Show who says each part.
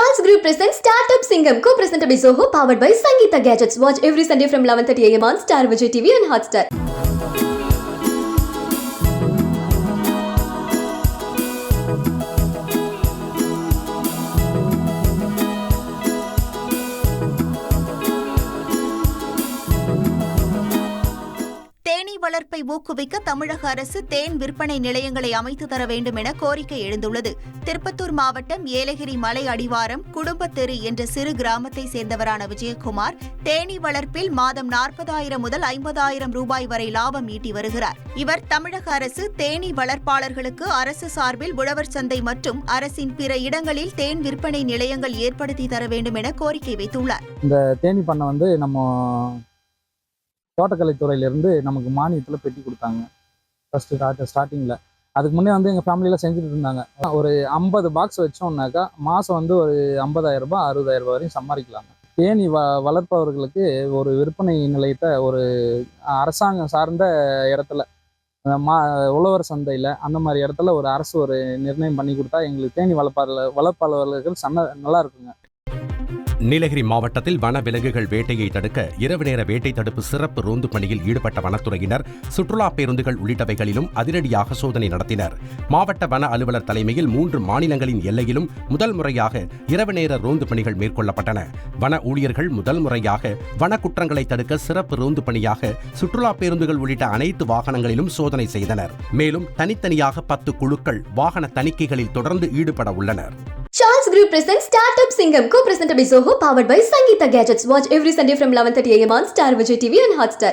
Speaker 1: Charles Group presents Startup Singham, co-presented by Zoho, powered by Sangeeta Gadgets. Watch every Sunday from 11:30 a.m. on Star Vijay TV and Hotstar.
Speaker 2: தேனீ வளர்ப்பை ஊக்குவிக்க தமிழக அரசு தேன் விற்பனை நிலையங்களை அமைத்து தர வேண்டும் என கோரிக்கை எழுந்துள்ளது. திருப்பத்தூர் மாவட்டம் ஏலகிரி மலை அடிவாரம் குடும்பத்தெரு என்ற சிறு கிராமத்தை சேர்ந்தவரான விஜயகுமார் தேனீ வளர்ப்பில் மாதம் 40,000 முதல் 50,000 ரூபாய் வரை லாபம் ஈட்டி வருகிறார். இவர் தமிழக அரசு தேனீ வளர்ப்பாளர்களுக்கு அரசு சார்பில் உழவர் சந்தை மற்றும் அரசின் பிற இடங்களில் தேன் விற்பனை நிலையங்கள் ஏற்படுத்தி தர வேண்டும் என கோரிக்கை வைத்துள்ளார்.
Speaker 3: இந்த தேனி பண்ணை நம்ம தோட்டக்கலைத்துறையிலேருந்து நமக்கு மானியத்தில் பெட்டி கொடுத்தாங்க ஃபஸ்ட்டு ஸ்டார்டிங்கில். அதுக்கு முன்னே எங்கள் ஃபேமிலியில் செஞ்சுட்டு இருந்தாங்க. ஒரு 50 பாக்ஸ் வச்சோம்னாக்கா மாதம் ஒரு 50,000 ரூபாய் 60,000 ரூபாய் வரையும் சம்பாதிக்கலாங்க. தேனி வளர்ப்பவர்களுக்கு ஒரு விற்பனை நிலையத்தை ஒரு அரசாங்கம் சார்ந்த இடத்துல உழவர் சந்தையில் அந்த மாதிரி இடத்துல ஒரு அரசு ஒரு நிர்ணயம் பண்ணி கொடுத்தா எங்களுக்கு தேனி வளர்ப்பாளர்கள் நல்லா இருக்குங்க.
Speaker 4: நீலகிரி மாவட்டத்தில் வன விலங்குகள் வேட்டையை தடுக்க இரவு நேர வேட்டை தடுப்பு சிறப்பு ரோந்து பணியில் ஈடுபட்ட வனத்துறையினர் சுற்றுலா பேருந்துகள் உள்ளிட்டவைகளிலும் அதிரடியாக சோதனை நடத்தினர். மாவட்ட வன அலுவலர் தலைமையில் 3 மாநிலங்களின் எல்லையிலும் முதல் முறையாக இரவு நேர ரோந்து பணிகள் மேற்கொள்ளப்பட்டன. வன ஊழியர்கள் முதல் முறையாக வன குற்றங்களை தடுக்க சிறப்பு ரோந்து பணியாக சுற்றுலா பேருந்துகள் உள்ளிட்ட அனைத்து வாகனங்களிலும் சோதனை செய்தனர். மேலும் தனித்தனியாக 10 குழுக்கள் வாகன தணிக்கைகளில் தொடர்ந்து ஈடுபட உள்ளனர்.
Speaker 1: Charles Group presents Startup Singham, co-presented by Zoho, powered by Sangeeta Gadgets. Watch every Sunday from 11:30 a.m. on Star Vijay TV and Hotstar.